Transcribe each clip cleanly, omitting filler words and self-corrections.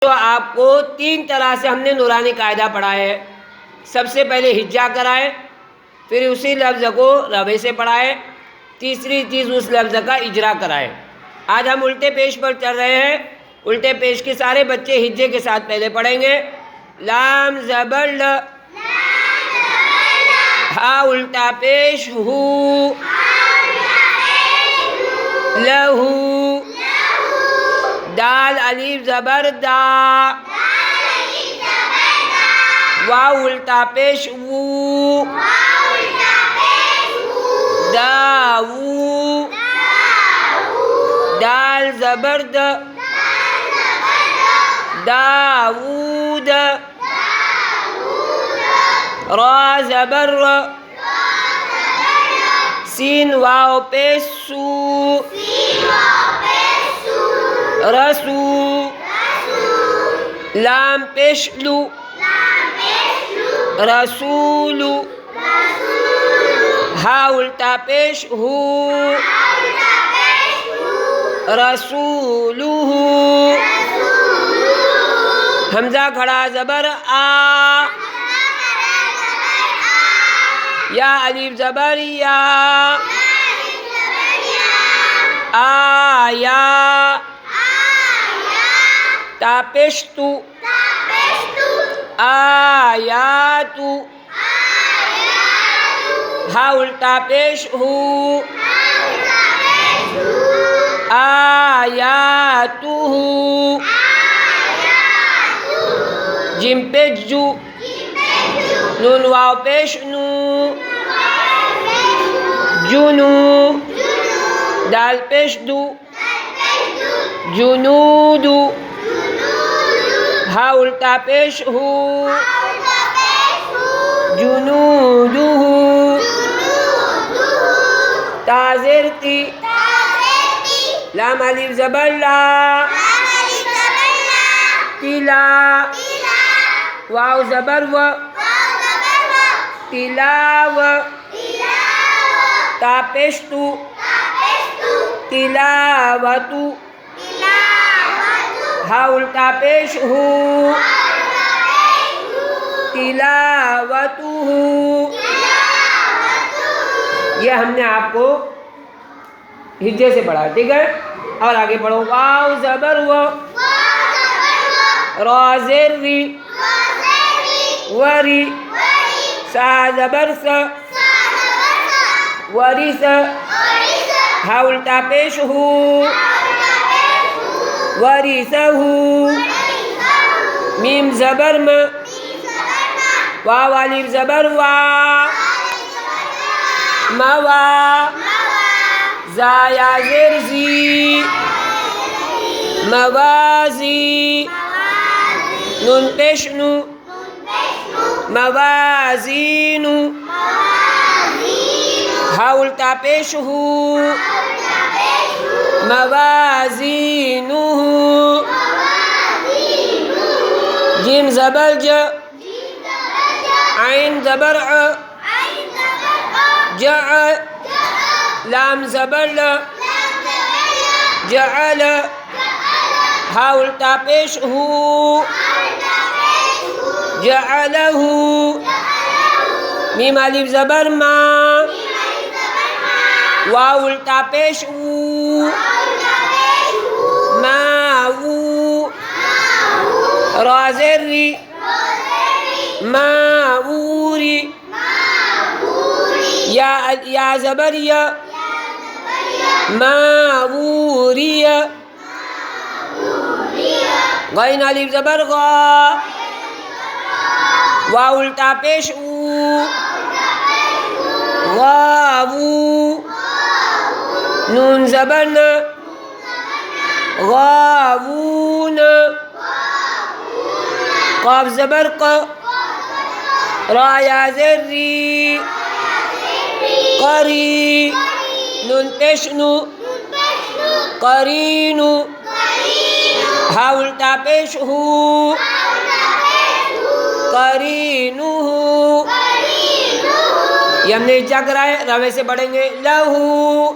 تو آپ کو 3 طرح سے ہم نے نورانی قاعدہ پڑھا ہے۔ سب سے پہلے ہجا کرائے، پھر اسی لفظ کو روے سے پڑھائے، تیسری چیز اس لفظ کا اجرا کرائے۔ آج ہم الٹے پیش پر چل رہے ہیں۔ الٹے پیش کے سارے بچے ہجے کے ساتھ پہلے پڑھیں گے۔ لام زبر ل، ہا الٹا پیش ہو، لہو، دال الف زبر دا، واو الٹا پیش وو، داو، دال زبر د، داود، را زبر ر، سین واو پیش سو، رسو، لام پیش لو، رسولو، ہا الٹا پیش ہو، رسولو، حمزہ کھڑا زبر آ، یا الف زبر یا، آیا، تا پیش تو، آیاتو، ہا الٹا پیش ہو، آیاتو، جیم پیش جو، نون واو پیش نو، جنو، دال پیش دو، جنودو، ہا الٹا پیش ہو، جنودو، تا زیر تی، لام الف زبر لا، تلا، واو زبر و، تلاو، تا پیش تو، تلاوتو، ہا الٹا پیش ہو، تلاوتو، یہ ہم نے آپ کو ہجے سے پڑھا، ٹھیک ہے؟ اور آگے پڑھو، واو زبر و، را زیر ری، وری، سا زبر س، ورث، ہا الٹا پیش ہو، ورثہ، میم زبر م، واو الف زبر وا، موا، زا یا زیر زی، موازی، نون پیش نو، موازینو، ہا الٹا پیش ہو، موازینو، جیم زبر ج، عین زبر ع، جع، لام زبر ل، جعل، ہا الٹا پیش ہو، جعلہ، میم الف زبر ما، واو الٹا پیش او، ماو، را زیر ری، ماوری، یا زبر یا، ماوری، غین الف زبر غا، واو الٹا پیش او، غاوو، نون زبر ن، غاوون، قاف زبر ق، را یا زیر ری، قری، نون پیش نو، قرینو، ہا الٹا پیش ہو، قرینو، یہ ہم نے اجا کرائے، روے سے پڑھیں گے، لہو،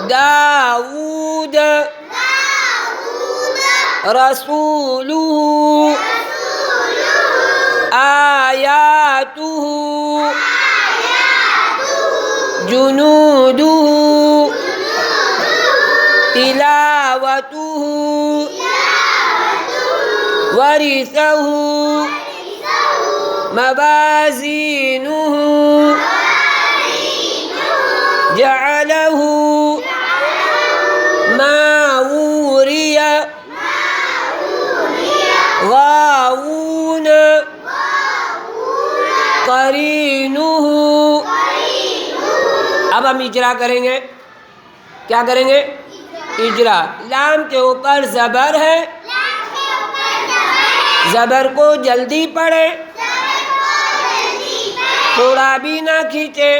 داود، رسولہ آیاتہ جنودہ تلاوتہ ورثہ موازینہ جعلہ ماوری غاوون قرینہ۔ اب ہم اجرا کریں گے، کیا کریں گے؟ اجرا۔ لام کے اوپر زبر ہے، زبر کو جلدی پڑھے، تھوڑا بھی نہ کھینچے،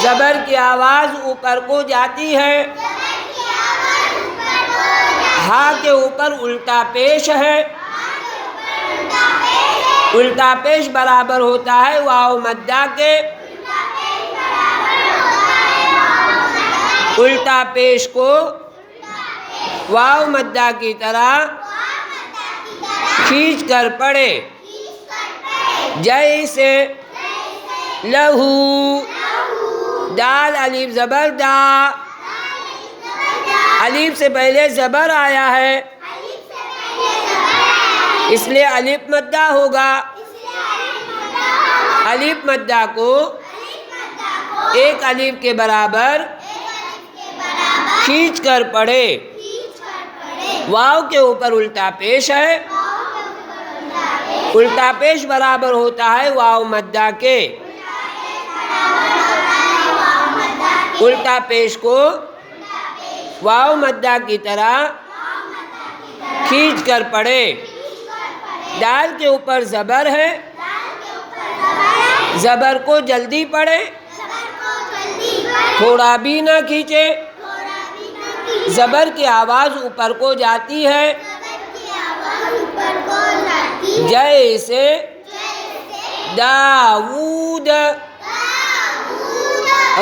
زبر کی آواز اوپر کو جاتی ہے، ہاں کے اوپر الٹا پیش ہے، الٹا پیش برابر ہوتا ہے واو مدہ کے، الٹا پیش کو واو مدہ کی طرح کھینچ کر پڑھے، جیسے لہو، دال الف زبر دا، الف سے پہلے زبر آیا ہے اس لیے الف مدہ ہوگا، الف مدہ کو ایک الف کے برابر کھینچ کر پڑھے، واو کے اوپر الٹا پیش ہے، الٹا پیش برابر ہوتا ہے واو مدہ کے، الٹا پیش کو واو مدہ کی طرح کھینچ کر پڑھے، دال کے اوپر زبر ہے، زبر کو جلدی پڑھے، تھوڑا بھی نہ کھینچے، زبر کی آواز اوپر کو جاتی ہے، جیسے داود،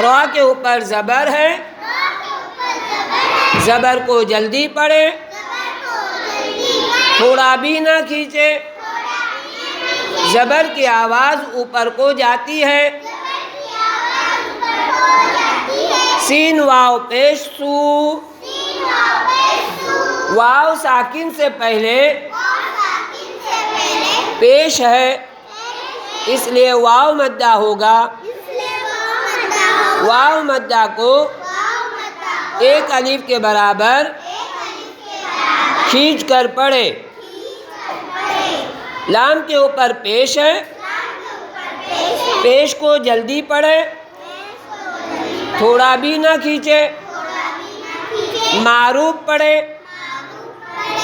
را کے اوپر زبر ہے، زبر کو جلدی پڑھے، تھوڑا بھی نہ کھینچے، زبر کی آواز اوپر کو جاتی ہے، سین واو پیش سو، واو ساکن سے پہلے پیش ہے اس لیے واو مدہ ہوگا، واو مدہ کو ایک الف کے برابر کھینچ کر پڑھے، لام کے اوپر پیش ہے، پیش کو جلدی پڑھے، تھوڑا بھی نہ کھینچے، معروف پڑھے،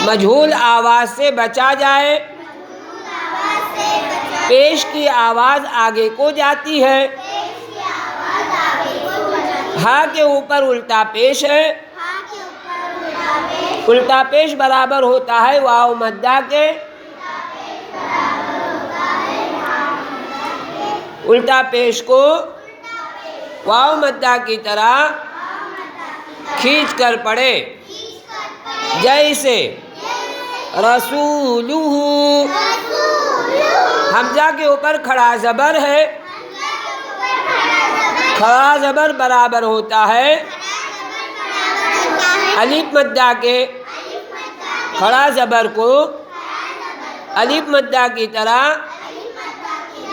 مجہول آواز سے بچا جائے، پیش کی آواز آگے کو جاتی ہے، ہاں کے اوپر الٹا پیش ہے، الٹا پیش برابر ہوتا ہے واو مدہ کے، الٹا پیش کو واو مدہ کی طرح کھینچ کر پڑھے، جیسے رسولہ، حمزہ کے اوپر کھڑا زبر ہے، کھڑا زبر برابر ہوتا ہے الف مدہ کے، کھڑا زبر کو الف مدہ کی طرح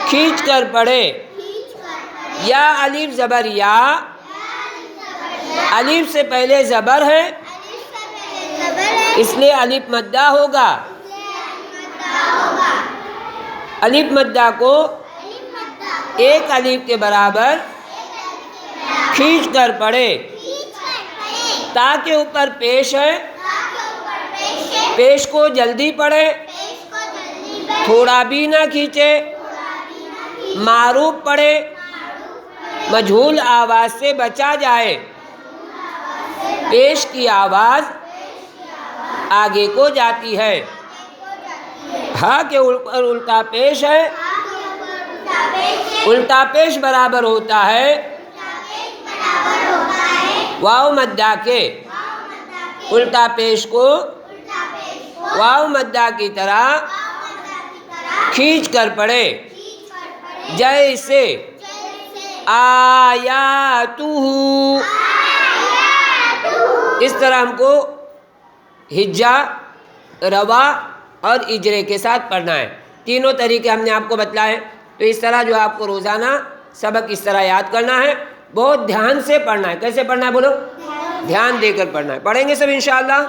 کھینچ کر پڑھے، یا الف زبر یا، الف سے پہلے زبر ہے اس لیے الف مدہ ہوگا، الف مدہ کو ایک الف کے برابر کھینچ کر پڑھے، تا کے اوپر پیش ہے، پیش کو جلدی پڑھے، تھوڑا بھی نہ کھینچے، معروف پڑھے، مجہول آواز سے بچا جائے، پیش کی آواز آگے کو جاتی ہے، ہاں کے اوپر الٹا پیش ہے، الٹا پیش برابر ہوتا ہے واو مدہ کے، الٹا پیش کو واو مدہ کی طرح کھینچ کر پڑھے، جیسے آیاتہ، اس طرح ہم کو ہجا، روا اور اجرے کے ساتھ پڑھنا ہے۔ تینوں طریقے ہم نے آپ کو بتلائے، تو اس طرح جو آپ کو روزانہ سبق اس طرح یاد کرنا ہے، بہت دھیان سے پڑھنا ہے۔ کیسے پڑھنا ہے بولو؟ دھیان دے کر پڑھنا ہے۔ پڑھیں گے سب انشاءاللہ؟